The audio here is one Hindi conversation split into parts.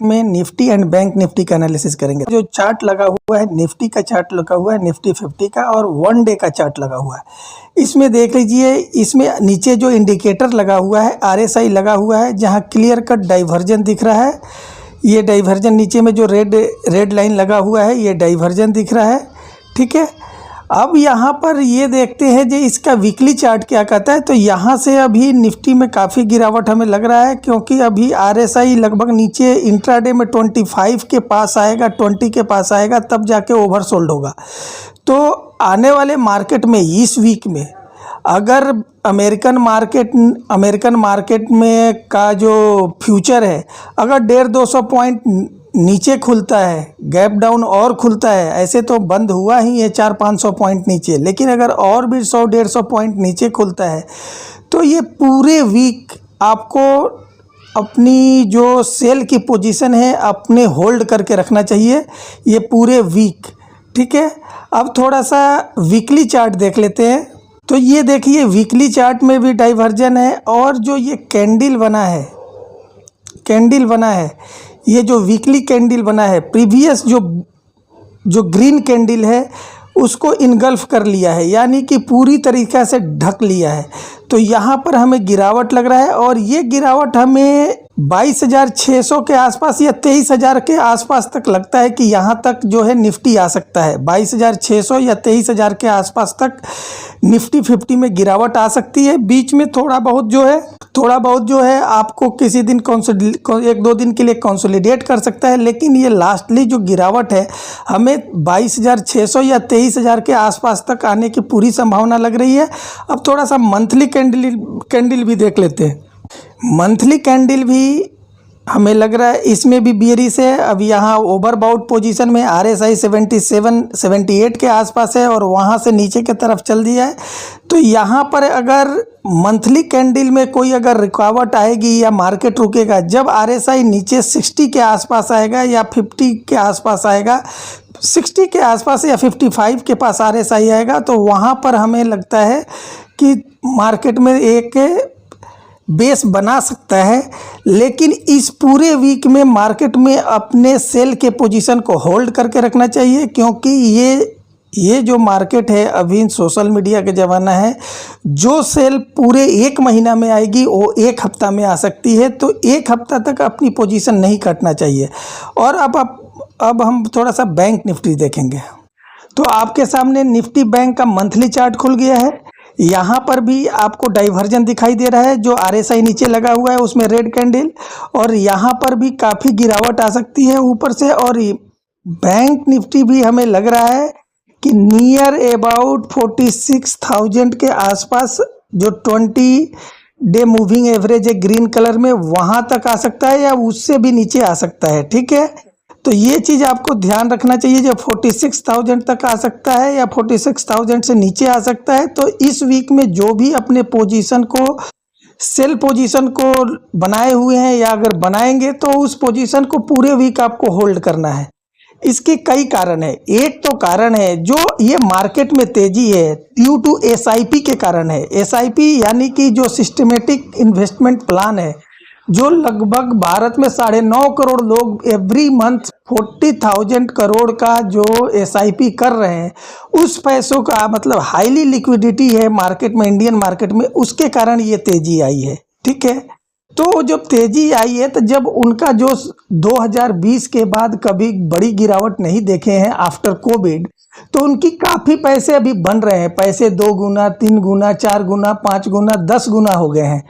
में निफ्टी एंड बैंक निफ्टी का एनालिसिस करेंगे। जो चार्ट लगा हुआ है, निफ्टी का चार्ट लगा हुआ है, निफ्टी 50 का, और 1 डे का चार्ट लगा हुआ है। इसमें देख लीजिए, इसमें नीचे जो इंडिकेटर लगा हुआ है, RSI लगा हुआ है, जहां क्लियर कट डाइवर्जन दिख रहा है। ये डाइवर्जन नीचे में जो रेड लाइन लगा हुआ है, ये डाइवर्जन दिख रहा है। ठीक है, अब यहाँ पर ये देखते हैं जो इसका वीकली चार्ट क्या कहता है। तो यहाँ से अभी निफ्टी में काफ़ी गिरावट हमें लग रहा है, क्योंकि अभी RSI लगभग नीचे इंट्राडे में 25 के पास आएगा, 20 के पास आएगा, तब जाके ओवरसोल्ड होगा। तो आने वाले मार्केट में इस वीक में अगर अमेरिकन मार्केट में का जो फ्यूचर है, अगर 150-200 पॉइंट नीचे खुलता है, गैप डाउन और खुलता है, ऐसे तो बंद हुआ ही है 400-500 पॉइंट नीचे, लेकिन अगर और भी 100-150 पॉइंट नीचे खुलता है तो ये पूरे वीक आपको अपनी जो सेल की पोजीशन है अपने होल्ड करके रखना चाहिए, ये पूरे वीक। ठीक है, अब थोड़ा सा वीकली चार्ट देख लेते हैं। तो ये देखिए, वीकली चार्ट में भी डाइवर्जन है, और जो ये कैंडल बना है, ये जो वीकली कैंडल बना है, प्रीवियस जो ग्रीन कैंडल है उसको इनगल्फ कर लिया है, यानी कि पूरी तरीक़ा से ढक लिया है। तो यहाँ पर हमें गिरावट लग रहा है, और ये गिरावट हमें 22,600 के आसपास या 23,000 के आसपास तक लगता है कि यहाँ तक जो है निफ्टी आ सकता है। 22,600 या 23,000 के आसपास तक निफ्टी 50 में गिरावट आ सकती है। बीच में थोड़ा बहुत जो है आपको किसी दिन 1-2 दिन के लिए कंसोलिडेट कर सकता है, लेकिन ये लास्टली जो गिरावट है हमें 22,600 या 23,000 के आसपास तक आने की पूरी संभावना लग रही है। अब थोड़ा सा मंथली कैंडल भी देख लेते हैं। मंथली कैंडल भी हमें लग रहा है इसमें भी बेयरिश है। अब यहाँ ओवरबाउट पोजीशन में RSI 77-78 के आसपास है, और वहाँ से नीचे की तरफ चल दिया है। तो यहाँ पर अगर मंथली कैंडल में कोई अगर रुकावट आएगी या मार्केट रुकेगा, जब RSI नीचे 60 के आसपास आएगा या 50 के आसपास आएगा, 60 के आसपास या 55 के पास RSI आएगा, तो वहाँ पर हमें लगता है कि मार्केट में एक बेस बना सकता है। लेकिन इस पूरे वीक में मार्केट में अपने सेल के पोजीशन को होल्ड करके रखना चाहिए, क्योंकि ये जो मार्केट है अभी सोशल मीडिया का ज़माना है। जो सेल पूरे 1 महीना में आएगी वो 1 हफ्ता में आ सकती है, तो 1 हफ्ता तक अपनी पोजीशन नहीं काटना चाहिए। और अब हम थोड़ा सा बैंक निफ्टी देखेंगे। तो आपके सामने निफ्टी बैंक का मंथली चार्ट खुल गया है। यहाँ पर भी आपको डाइवर्जन दिखाई दे रहा है, जो RSI नीचे लगा हुआ है उसमें रेड कैंडल, और यहाँ पर भी काफ़ी गिरावट आ सकती है ऊपर से। और बैंक निफ्टी भी हमें लग रहा है कि नियर अबाउट 46,000 के आसपास, जो 20 डे मूविंग एवरेज है ग्रीन कलर में, वहाँ तक आ सकता है या उससे भी नीचे आ सकता है। ठीक है, तो ये चीज़ आपको ध्यान रखना चाहिए। जब 46,000 तक आ सकता है या 46,000 से नीचे आ सकता है, तो इस वीक में जो भी अपने पोजीशन को, सेल पोजीशन को बनाए हुए हैं या अगर बनाएंगे, तो उस पोजीशन को पूरे वीक आपको होल्ड करना है। इसके कई कारण है। एक तो कारण है जो ये मार्केट में तेजी है ड्यू टू SIP के कारण है। SIP यानी कि जो सिस्टमेटिक इन्वेस्टमेंट प्लान है, जो लगभग भारत में 9.5 करोड़ लोग एवरी मंथ 40,000 करोड़ का जो SIP कर रहे हैं, उस पैसों का मतलब हाईली लिक्विडिटी है मार्केट में, इंडियन मार्केट में, उसके कारण ये तेजी आई है। ठीक है, तो जब तेजी आई है, तो जब उनका जो 2020 के बाद कभी बड़ी गिरावट नहीं देखे हैं आफ्टर कोविड, तो उनकी काफ़ी पैसे अभी बन रहे हैं। पैसे 2 गुना, 3 गुना, 4 गुना, 5 गुना, 10 गुना हो गए हैं।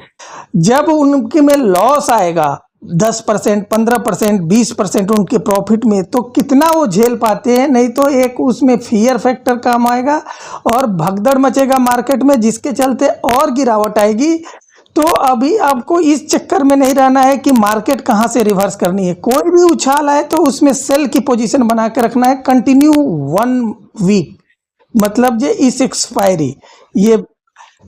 जब उनके में लॉस आएगा 10%, 15%, 20% उनके प्रॉफिट में, तो कितना वो झेल पाते हैं। नहीं तो एक उसमें फियर फैक्टर काम आएगा और भगदड़ मचेगा मार्केट में, जिसके चलते और गिरावट आएगी। तो अभी आपको इस चक्कर में नहीं रहना है कि मार्केट कहाँ से रिवर्स करनी है। कोई भी उछाल आए तो उसमें सेल की पोजीशन बना के रखना है कंटिन्यू 1 वीक, मतलब जे इस एक्सपायरी, ये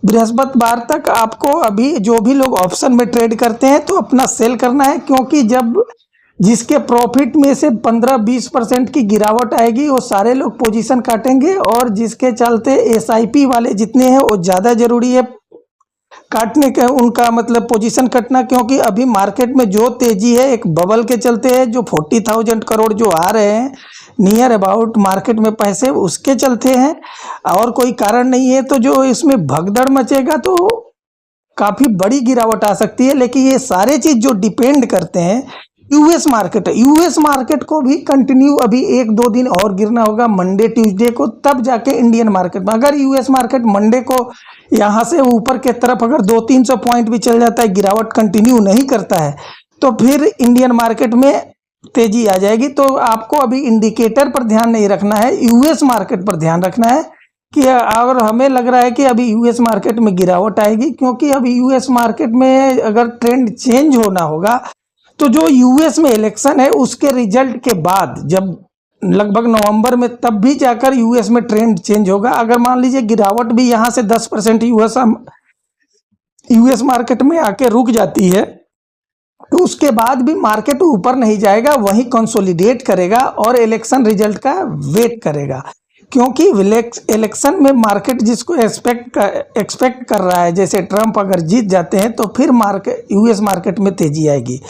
बृहस्पतिवार तक आपको, अभी जो भी लोग ऑप्शन में ट्रेड करते हैं, तो अपना सेल करना है। क्योंकि जब जिसके प्रॉफिट में से 15-20% की गिरावट आएगी, वो सारे लोग पोजीशन काटेंगे, और जिसके चलते SIP वाले जितने हैं वो ज़्यादा ज़रूरी है काटने का उनका मतलब पोजीशन कटना, क्योंकि अभी मार्केट में जो तेजी है एक बबल के चलते है, जो 40,000 करोड़ जो आ रहे हैं नियर अबाउट मार्केट में पैसे, उसके चलते हैं और कोई कारण नहीं है। तो जो इसमें भगदड़ मचेगा तो काफ़ी बड़ी गिरावट आ सकती है। लेकिन ये सारे चीज़ जो डिपेंड करते हैं यूएस मार्केट है, यूएस मार्केट को भी कंटिन्यू अभी 1-2 दिन और गिरना होगा मंडे ट्यूसडे को, तब जाके इंडियन मार्केट में। अगर यूएस मार्केट मंडे को यहाँ से ऊपर के तरफ अगर 200-300 पॉइंट भी चल जाता है, गिरावट कंटिन्यू नहीं करता है, तो फिर इंडियन मार्केट में तेजी आ जाएगी। तो आपको अभी इंडिकेटर पर ध्यान नहीं रखना है, यूएस मार्केट पर ध्यान रखना है कि और हमें लग रहा है कि अभी यूएस मार्केट में गिरावट आएगी, क्योंकि अभी यूएस मार्केट में अगर ट्रेंड चेंज होना होगा तो जो यूएस में इलेक्शन है उसके रिजल्ट के बाद, जब लगभग नवंबर में, तब भी जाकर यूएस में ट्रेंड चेंज होगा। अगर मान लीजिए गिरावट भी यहाँ से 10% यूएस मार्केट में आके रुक जाती है तो उसके बाद भी मार्केट ऊपर नहीं जाएगा, वहीं कंसोलिडेट करेगा और इलेक्शन रिजल्ट का वेट करेगा। क्योंकि इलेक्शन में मार्केट जिसको एक्सपेक्ट कर रहा है, जैसे ट्रंप अगर जीत जाते हैं तो फिर यूएस मार्केट में तेजी आएगी,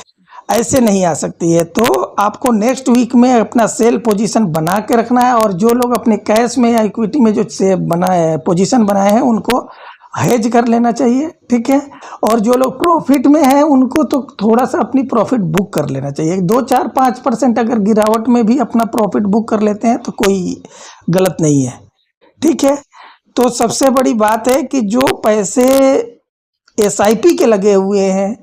ऐसे नहीं आ सकती है। तो आपको नेक्स्ट वीक में अपना सेल पोजीशन बना के रखना है, और जो लोग अपने कैश में या इक्विटी में जो से बनाए पोजीशन बनाए हैं उनको हेज कर लेना चाहिए, ठीक है। और जो लोग प्रॉफिट में हैं उनको तो थोड़ा सा अपनी प्रॉफिट बुक कर लेना चाहिए। 2-4-5% अगर गिरावट में भी अपना प्रॉफिट बुक कर लेते हैं तो कोई गलत नहीं है, ठीक है। तो सबसे बड़ी बात है कि जो पैसे एसआईपी के लगे हुए हैं,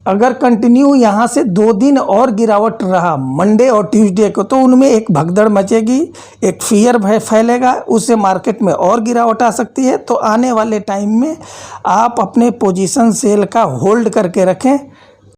अगर कंटिन्यू यहाँ से 2 दिन और गिरावट रहा मंडे और ट्यूसडे को, तो उनमें एक भगदड़ मचेगी, एक फियर भय फैलेगा, उससे मार्केट में और गिरावट आ सकती है। तो आने वाले टाइम में आप अपने पोजीशन सेल का होल्ड करके रखें।